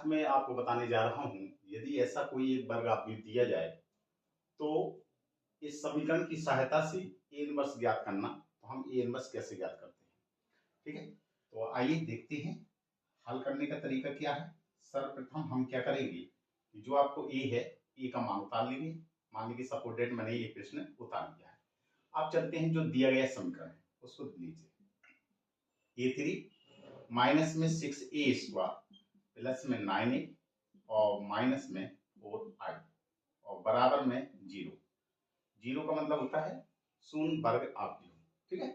आज मैं आपको बताने जा रहा हूँ, यदि ऐसा कोई एक वर्ग आप दिया जाए तो इस समीकरण की सहायता से ए इनवर्स ज्ञात करना। तो हम ए इनवर्स कैसे ज्ञात करते हैं, ठीक है। तो आइए देखते हैं हल करने का तरीका क्या है। सर्वप्रथम हम क्या करेंगे कि जो आपको ए है, ए का मान उतार लेंगे। मान लीजिए सपोज डेट मैंने ये प्रश्न उतार लिया है। आप चलते हैं जो दिया गया समीकरण है उसको लीजिए। ए3 माइनस में 6a² प्लस में 9a और माइनस में 4i और बराबर में 0। 0 का मतलब होता है शून्य वर्ग आव्यूह, ठीक है।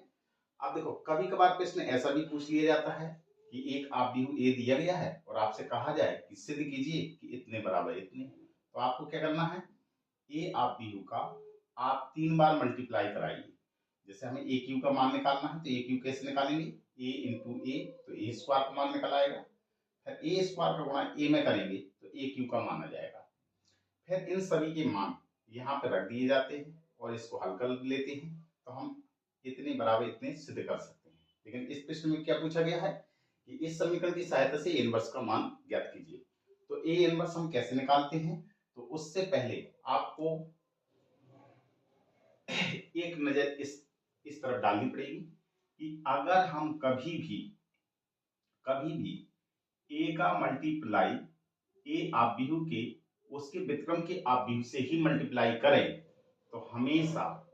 अब देखो कभी कभार प्रश्न ऐसा भी पूछ लिया जाता है कि एक आव्यूह ए दिया गया है और आपसे कहा जाए कि सिद्ध कीजिए कि इतने बराबर इतने। तो आपको क्या करना है, ए आव्यूह का आप 3 बार मल्टीप्लाई कराइए। जैसे हमें ए क्यू का मान निकालना है तो ए क्यू कैसे निकालेंगे, ए इंटू ए, तो ए स्क्वायर का मान निकल आएगा। फिर ए स्क्वायर का गुणा ए में करेंगे तो ए क्यू का मान आ जाएगा। फिर इन सभी के मान यहाँ पे रख दिए जाते हैं और इसको हल कर लेते हैं तो हम इतने बराबर इतने सिद्ध कर सकते हैं। लेकिन इस प्रश्न में क्या पूछा गया है कि इस समीकरण की सहायता से ए इनवर्स का मान ज्ञात कीजिए। तो ए इनवर्स हम कैसे निकालते हैं, तो उससे पहले आपको एक नजर इस तरफ डालनी पड़ेगी कि अगर हम कभी भी ए का मल्टीप्लाई ए आव्यूह के उसके व्युत्क्रम के आव्यूह से ही मल्टीप्लाई करें तो हमेशा,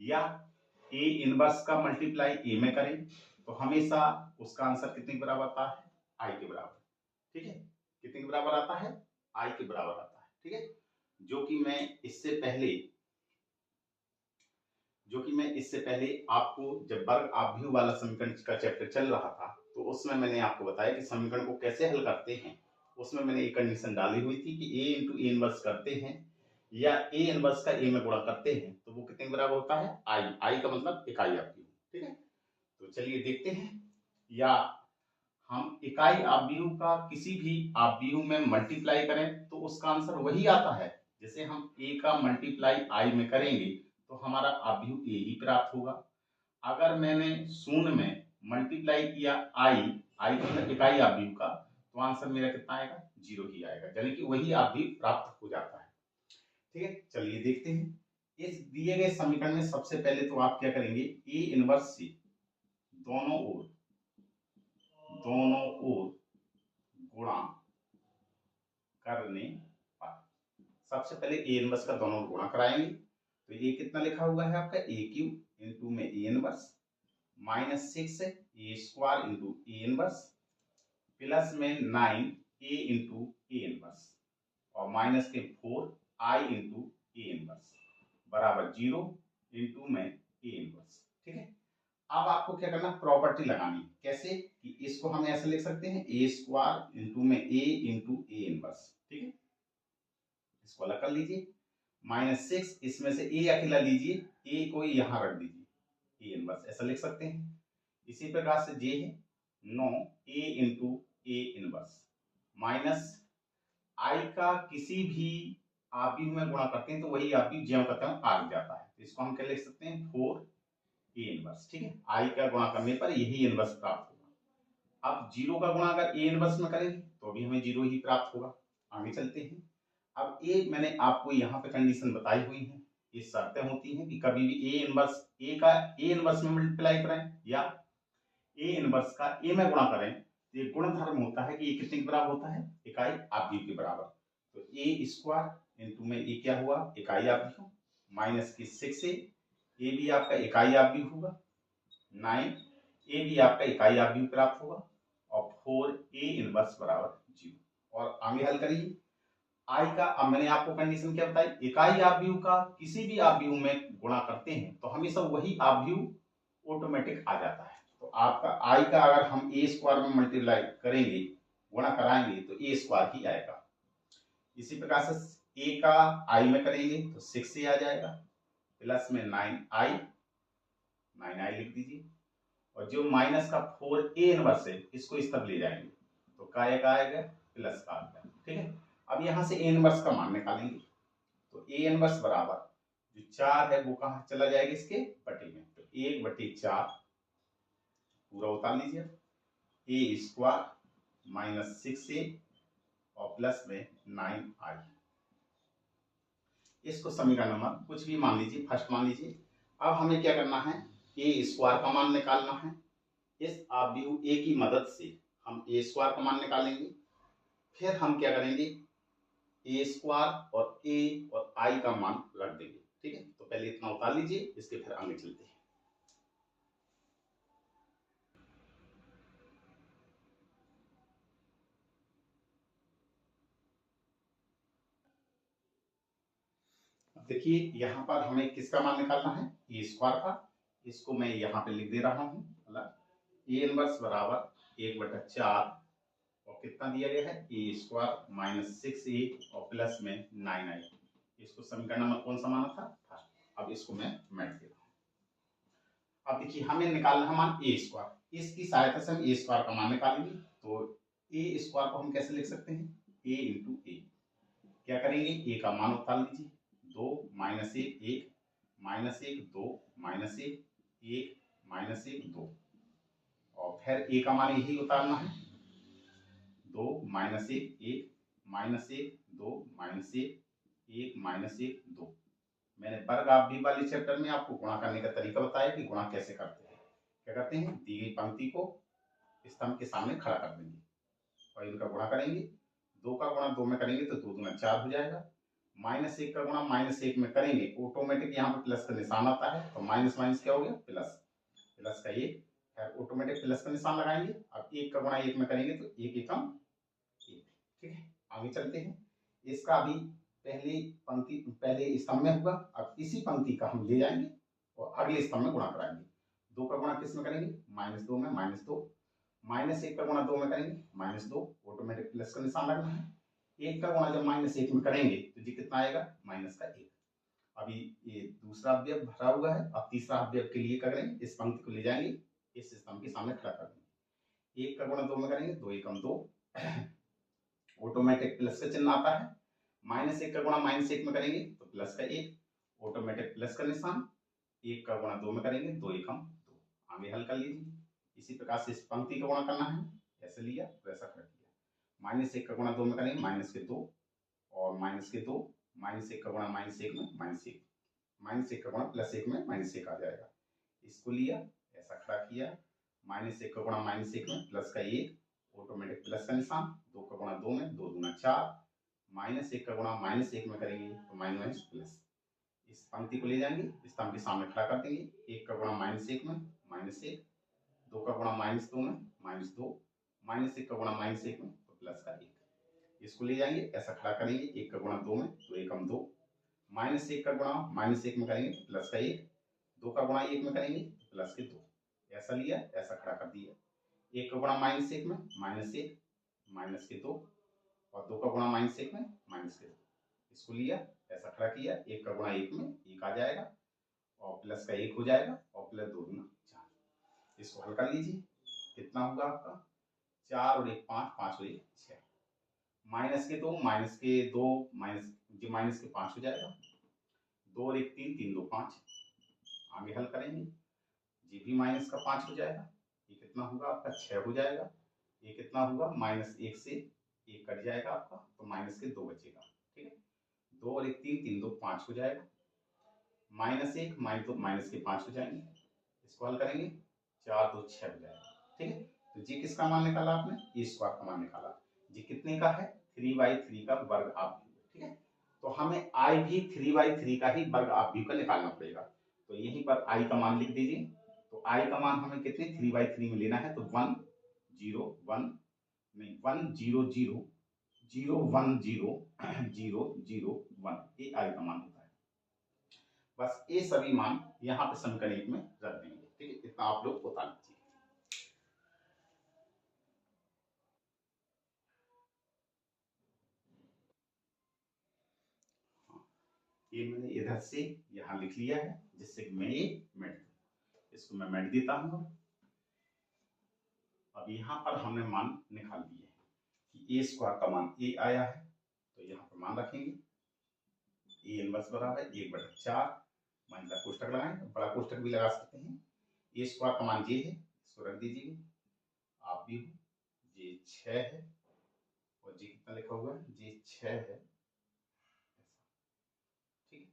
या ए इनवर्स का मल्टीप्लाई ए में करें तो हमेशा उसका आंसर कितने के बराबर आता है, आई के बराबर, ठीक है। कितने के बराबर आता है, आई के बराबर आता है, ठीक है। जो कि मैं इससे पहले आपको जब वर्ग आव्यूह वाला समीकरण का चैप्टर चल रहा था तो उसमें मैंने आपको बताया कि समीकरण को कैसे हल करते हैं। उसमें मैंने एक कंडीशन डाली हुई थी कि ए इंटू ए इनवर्स करते हैं या ए इनवर्स का ए में गुणा करते हैं तो वो कितने बराबर होता है, आई का मतलब इकाई आव्यूह, ठीक है। तो चलिए देखते हैं, या हम इकाई आव्यूह का किसी भी आव्यूह में मल्टीप्लाई करें तो उसका आंसर वही आता है। जैसे हम ए का मल्टीप्लाई आई में करेंगे तो हमारा आव्यूह ए ही प्राप्त होगा। अगर मैंने शून्य में मल्टीप्लाई किया आई का मतलब इकाई आव्यूह का, तो आंसर मेरा कितना आएगा, 0 ही आएगा, यानी कि वही आव्यूह प्राप्त हो जाता है, ठीक है। चलिए देखते हैं इस दिए गए समीकरण में सबसे पहले तो आप क्या करेंगे, ए इनवर्स से दोनों ओर गुणा करने पर सबसे पहले ए इनवर्स का दोनों गुणा कराएंगे। तो ये कितना लिखा हुआ है आपका, ए क्यू इंटू में A inverse minus 6 A square into A inverse plus में 9 ए इंटू ए इनवर्स और माइनस के 4 आई इंटू ए इनवर्स बराबर 0 इंटू में ए इनवर्स, ठीक है। अब आपको क्या करना, प्रॉपर्टी लगानी। कैसे कि इसको हम ऐसे लिख सकते हैं ए स्क्वायर इंटू में ए इंटू ए इनवर्स, ठीक है। इसको अलग कर लीजिए, -6 इसमें से ए अकेला लीजिए, ए को यहां रख दीजिए, ए इनवर्स ऐसा लिख सकते हैं। इसी प्रकार से जे है 9 ए इंटू ए इनवर्स माइनस आई का किसी भी आव्यूह में गुणा करते हैं तो वही आव्यूह ज्यों का त्यों आ जाता है। तो इसको हम क्या लिख सकते हैं, 4 ए इनवर्स, ठीक है। आई का गुणा करने पर यही इनवर्स प्राप्त होगा। अब 0 का गुणा अगर ए इनवर्स में करेंगे तो भी हमें 0 ही प्राप्त होगा। आगे चलते हैं। अब ए मैंने आपको यहाँ पे कंडीशन बताई हुई है, ये शर्तें होती हैं कि कभी भी ए इनवर्स ए का ए इनवर्स में मल्टीप्लाई करें या ए इनवर्स का ए में गुणा करें तो ये गुणधर्म होता है कि ये कितने के बराबर होता है, इकाई आव्यूह के बराबर। तो ए स्क्वायर इंटू में ए क्या हुआ, इकाई आव्यूह माइनस की 6 ए भी आपका इकाई आव्यूह होगा, 9 ए भी आपका इकाई आव्यूह प्राप्त होगा और 4 ए इनवर्स बराबर 0। और आगे हल करिए आई का। अब मैंने आपको कंडीशन क्या बताई, इकाई आव्यूह का किसी भी आव्यूह में गुणा करते हैं तो हमेशा वही आव्यूह ऑटोमेटिक आ जाता है। तो आपका आई का अगर हम ए स्क्वायर में मल्टीप्लाई करेंगे, गुणा कराएंगे तो ए स्क्वायर ही आएगा। इसी प्रकार से ए का आई में करेंगे तो 6 से आ जाएगा प्लस में 9i लिख दीजिए और जो माइनस का 4 ए इनवर्स है इसको इस तरफ ले जाएंगे तो काय का आएगा प्लस का आएगा, ठीक है। अब यहां से ए इनवर्स का मान निकालेंगे तो ए इनवर्स बराबर जो 4 है वो कहां चला जाएगा, इसके बटे में, तो 1/4 पूरा उतार लीजिए, ए स्क्वायर माइनस 6a और प्लस में 9i। इसको समीकरण नंबर कुछ भी मान लीजिए, फर्स्ट मान लीजिए। अब हमें क्या करना है, ए स्क्वायर का मान निकालना है। इस आव्यूह ए की मदद से हम ए स्क्वायर का मान निकालेंगे। फिर हम क्या करेंगे, ए स्क्वायर और ए और आई का मान रख देंगे। ठीक है, तो पहले इतना उतार लीजिए, इसके फिर आगे चलते हैं। देखिए यहाँ पर हमें किसका मान निकालना है, ए स्क्वायर का। इसको मैं यहाँ पे लिख दे रहा हूँ, मतलब ए इनवर्स बराबर 1/4 और कितना दिया गया है, ए स्क्वायर माइनस 6a और प्लस में 9i। इसको समीकरण नंबर कौन सा माना था, फर्स्ट। अब इसको मैं मिटा देता हूँ। अब देखिए हमें निकालना है मान ए स्क्वायर। इसकी सहायता से हम ए स्क्वायर का मान निकालेंगे। तो ए स्क्वायर को हम कैसे लिख सकते हैं, ए इंटू ए। क्या करेंगे, ए का मान उतार लीजिए, 2 माइनस 1 1 माइनस 1 2 माइनस 1 1 माइनस 1 2 और फिर ए का मान यही उतारना है, 2 माइनस 1 1 माइनस 1 2 माइनस 1 1 माइनस 1 2। मैंने वर्ग आव्यूह वाले चैप्टर में आपको गुणा करने का तरीका बताया कि गुणा कैसे करते हैं। क्या करते हैं, दी गई पंक्ति को स्तंभ के सामने खड़ा कर देंगे और इनका गुणा करेंगे। 2 का गुणा 2 में करेंगे तो 2 दूना 4 हो जाएगा। माइनस 1 का गुणा माइनस 1 में करेंगे, ऑटोमेटिक यहाँ पे प्लस का निशान आता है, तो माइनस माइनस क्या हो गया, प्लस। प्लस का 1 फिर ऑटोमेटिक प्लस का निशान लगाएंगे। अब 1 का गुणा 1 में करेंगे तो 1 एकम 1। ठीक है, आगे चलते हैं। इसका अभी पहली पंक्ति पहले स्तंभ में हुआ, अब इसी पंक्ति का हम ले जाएंगे और अगले स्तंभ में गुणा कराएंगे। 2 का गुणा किस में करेंगे, -2 में, -2। माइनस 1 का गुणा 2 में करेंगे, -2, ऑटोमेटिक प्लस का निशान लगना है। 1 का गुणा जब -1 में करेंगे तो जी कितना आएगा, -1। अभी ये दूसरा अवयव भरा हुआ है। अब तीसरा अवयव के लिए क्या करेंगे, इस पंक्ति को ले जाएंगे, इस स्तंभ के सामने खड़ा कर देंगे। 1 का गुणा 2 में करेंगे, 2 एकम 2, ऑटोमेटिक प्लस का चिन्ह आता है। -1 का गुणा -1 में करेंगे तो प्लस का 1, ऑटोमेटिक प्लस का निशान। 1 का गुणा 2 में करेंगे, 2 एकम 2। आगे हल कर लीजिए। इसी प्रकार से इस पंक्ति का गुणा करना है, ऐसे लिया वैसा कर दिया। -1 का गुणा 2 में करेंगे, -2 और -2, -1 का गुणा -1 में -1, -1 का गुणा +1 में -1 आ जाएगा। इसको लिया ऐसा खड़ा किया, -1 का गुणा -1 में प्लस का 1, ऑटोमेटिक प्लस का निशान। 2 का गुणा 2 में, 2 दूना 4, -1 का गुणा -1 में करेंगे तो माइनस प्लस। इस पंक्ति को ले जाएंगे, स्तंभ के सामने खड़ा कर देंगे। 1 का गुणा -1 में -1, 2 का गुणा -2 में -2, -1 का गुणा -1 में तो प्लस का 1। इसको ले जाएंगे ऐसा खड़ा करेंगे, 1 का गुणा 2 में तो एकम 2, -1 का गुणा -1 में करेंगे तो प्लस का 1, 2 का गुणा 1 में करेंगे तो प्लस के 2। ऐसा लिया ऐसा खड़ा कर दिया। 1 का गुणा -1 में -1 माइनस के 2 और 2 का गुणा -1 में माइनस के 2। इसको लिया ऐसा खड़ा किया, 1 का गुणा 1 में 1 आ जाएगा और प्लस का 1 हो जाएगा और प्लस 2 दूना 4। इसको हल कर लीजिए, कितना होगा आपका, 4 और 1 5, 5 और 1 6, माइनस के 2 माइनस के 2 माइनस के 5 हो जाएगा, 2 और 1 3, 3 2 5। आगे हल करेंगे, ये भी माइनस का 5 हो जाएगा, ये कितना होगा आपका 6 हो जाएगा। ये कितना होगा, -1 से 1 कट जाएगा आपका तो माइनस के 2 बचेगा। ठीक है, 2 और 1 3, 3 2 5 हो जाएगा, -1 माइनस के 5 हो जाएंगे। इसको हल करेंगे, 4 2 6 हो जाएगा। ठीक है, तो जी किसका मान निकाला आपने, ए स्क्वायर का मान निकाला। जी कितने का है, 3/3 का वर्ग आव्यूह। ठीक है, तो हमें आई भी 3/3 का ही वर्ग आव्यूह का निकालना पड़ेगा। तो यहीं पर आई का मान लिख दीजिए। तो आई का मान हमें कितने 3/3 में लेना है, तो 1 0 1 नहीं 1 0 0 0 1 0 0 0 1, ये आई का मान होता है। बस ये सभी मान यहाँ पे समीकरण 1 में रख देंगे। ठीक है, इतना आप लोग बता लीजिए। ये मैंने इधर से यहाँ लिख लिया है, जिससे कि मैं ये मिट दूं। इसको मैं मिट देता हूँ। अब यहाँ पर हमने मान निकाल दिए हैं कि ए स्क्वायर का मान ए आया है, तो यहाँ पर मान रखेंगे, ए इनवर्स बराबर 1/4, माइनस कोष्टक लगाएं, तो बड़ा कोष्टक भी लगा सकते हैं। ए स्क्वायर का मान ये है, इसको रख दीजिए। आप भी ये 6 है और जी कितना लिखा हुआ है, जी 6 है ऐसा, ठीक है।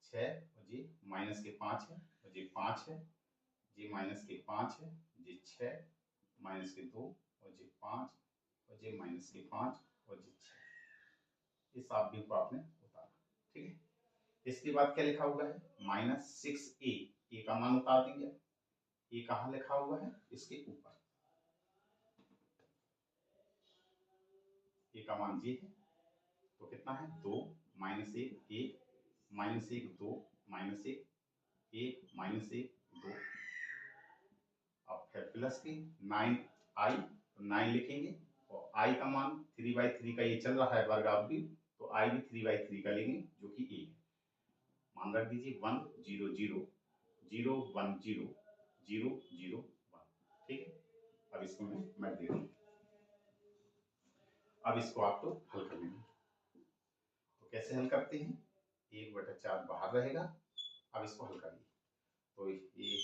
6 और जी माइनस के 5 है और जी 5 है, जी माइनस के 5 है, जी 6 माइनस के 2 और जी 5 और जी माइनस के 5 और जी 6। इस आप भी को आपने उतारा, ठीक है। इसके बाद क्या लिखा हुआ है, -6a, ए का मान उतार देंगे। ए कहाँ लिखा हुआ है, इसके ऊपर, ए का मान जी है, तो कितना है 2 -1 1 -1 2 -1 1 -1 2, अब फिर प्लस की 9i, तो 9 लिखेंगे और i का मान 3/3 का ये चल रहा है वर्ग आप भी, तो i भी 3/3 का लेंगे जो कि a है। मान रख दीजिए 1 0 0 0 1 0 0 0 1, ठीक है। अब इसको मैं दे दूँ, अब इसको आपको हल कर लेंगे। तो कैसे हल करते हैं, 1/4 बाहर रहेगा। अब इसको हल करिए, तो ये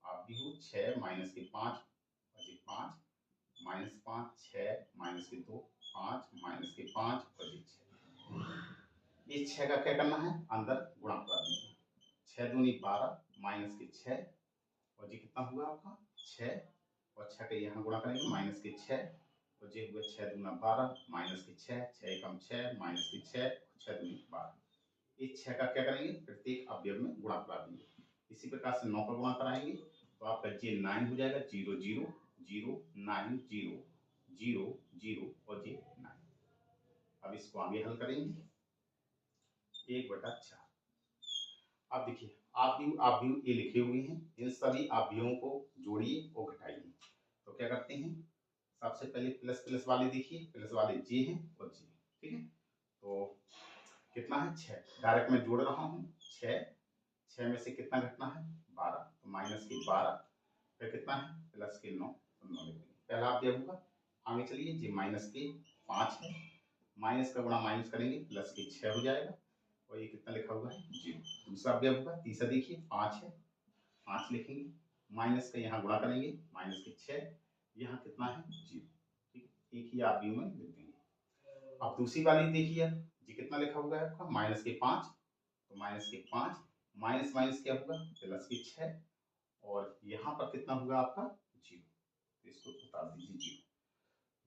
आप भी हो 6 माइनस के 5 और जी 5 -5 6 माइनस के 2 5 माइनस के 5 और जी 6। इस 6 का क्या करना है, अंदर गुणा करा देंगे। 6 दूनी 12 माइनस के 6 और जी कितना हुआ आपका 6 और 6 का यहाँ गुणा करेंगे माइनस के 6 और जी हुआ 6 दूना 12 माइनस के 6 6 एकम 6 माइनस के 6 और 6 दूनी 12। इस 6 का क्या करेंगे, प्रत्येक अवयव में गुणा करा देंगे। इसी प्रकार से 9 का गुणा कराएंगे तो आपका जी 9 हो जाएगा, 0 0 0 9 0 0 0 और जी 9। अब इसको आगे हल करेंगे, 1/4। अब देखिए आप भी ये लिखे हुए हैं, इन सभी अवयवों को जोड़िए और घटाइए। तो क्या करते हैं, सबसे पहले प्लस प्लस वाले देखिए, प्लस वाले जे हैं और जे, ठीक है। तो कितना है 6, डायरेक्ट मैं जोड़ रहा हूँ 6 में से कितना घटना है 12, तो माइनस के 12, फिर कितना है प्लस के 9, तो 9 लिखेंगे। पहला अवयव होगा, आगे चलिए जी माइनस के 5 है, माइनस का गुणा माइनस करेंगे प्लस के 6 हो जाएगा और ये कितना लिखा हुआ है 0। दूसरा अवयव होगा, तीसरा देखिए 5 है, 5 लिखेंगे, माइनस का यहाँ गुणा करेंगे माइनस के 6, यहाँ कितना है 0, ठीक, एक ही आप में लिख देंगे। अब दूसरी वाली देखिए जी कितना लिखा हुआ है आपका माइनस के 5, तो माइनस के 5 माइनस माइनस क्या होगा प्लस के 6 और यहाँ पर कितना होगा आपका 0, तो इसको उतार दीजिए 0।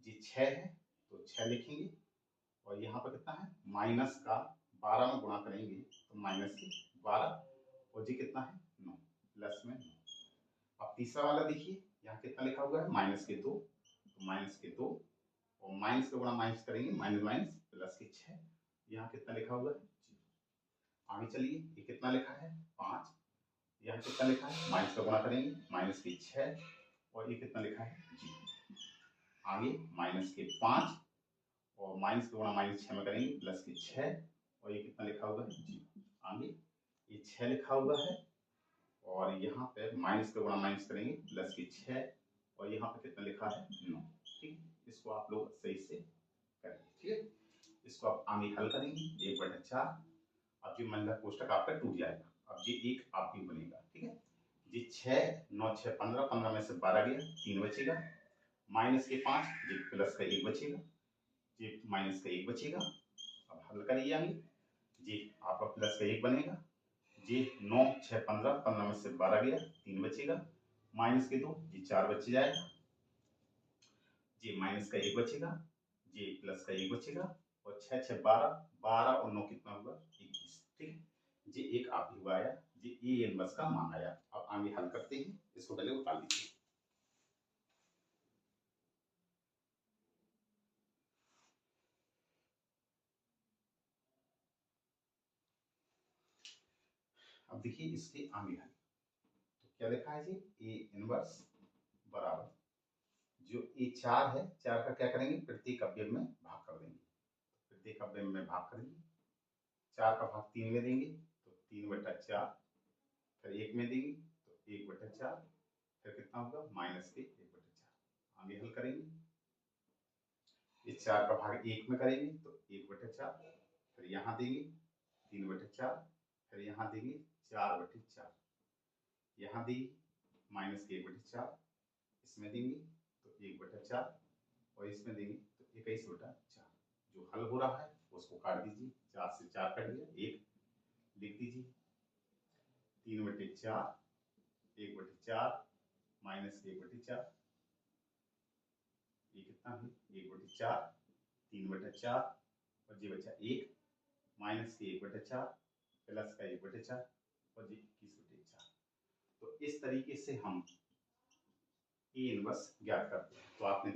जी 6 है तो 6 लिखेंगे और यहाँ पर कितना है माइनस का 12 में गुणा करेंगे तो माइनस के 12 और जी कितना है 9 प्लस में 9। अब तीसरा वाला देखिए, यहाँ कितना लिखा हुआ है माइनस के 2, तो माइनस के 2 और माइनस का गुणा माइनस करेंगे माइनस माइनस प्लस के 6, यहाँ कितना लिखा हुआ है 0। आगे चलिए ये कितना लिखा है 5, यहाँ कितना लिखा है माइनस का गुणा करेंगे माइनस के 6 और ये कितना लिखा है 0। आगे माइनस के 5 और माइनस का गुणा माइनस 6 में करेंगे प्लस के 6 और ये कितना लिखा हुआ है 0। आगे ये 6 लिखा हुआ है और यहाँ पे माइनस का गुणा माइनस करेंगे प्लस के 6 और यहाँ पे कितना लिखा है 9, ठीक। इसको आप लोग सही से करेंगे, ठीक है। इसको आप आगे हल करेंगे 1/4। अब जो मंडल कोष्टक आपका टूट जाएगा, अब ये एक आपकी बनेगा, ठीक है। जी 6 9 6 15, 15 में से 12 गया 3 बचेगा, माइनस के 5 जी प्लस का 1 बचेगा, जी माइनस का 1 बचेगा। अब हल करिए आगे, जी आपका प्लस का 1 बनेगा, जी 9 6 15, 15 में से 12 गया 3 बचेगा, माइनस के 2 जी 4 बच जाएगा, जी माइनस का 1 बचेगा, जी प्लस का 1 बचेगा और 6 6 12, 12 और 9 कितना हुआ 21, ठीक है। जी एक आप ही हुआ आया, जी ए इनवर्स का मान आया। अब आगे हल करते हैं, इसको पहले उतार लीजिए। अब देखिए इसके आगे हल, तो क्या लिखा है जी ए इनवर्स बराबर, जो ए 4 है 4 का क्या करेंगे प्रत्येक अवयव में भाग कर देंगे, प्रत्येक अवयव में भाग करेंगे, 4 का भाग 3 में देंगे तो 3/4, फिर 1 में देंगे तो 1/4, फिर कितना होगा माइनस के 1/4। आगे हल करेंगे, इस 4 का भाग 1 में करेंगे तो 1/4, फिर यहाँ देंगे 3/4, फिर यहाँ देंगे 4/4, यहाँ देंगे माइनस के 1/4, इसमें देंगे तो 1/4 और इसमें देंगे तो 21/4। जो हल हो रहा है उसको काट दीजिए। 4 से 4 कट गया, 1 लिख दीजिए। 3/4 1/4 माइनस 1/4, ये कितना है 1/4, 3/4 और जी बचा 1 माइनस के 1/4 प्लस का 1/4 और जी 21/4। तो इस तरीके से हम ए इनवर्स ज्ञात करते हैं। तो आपने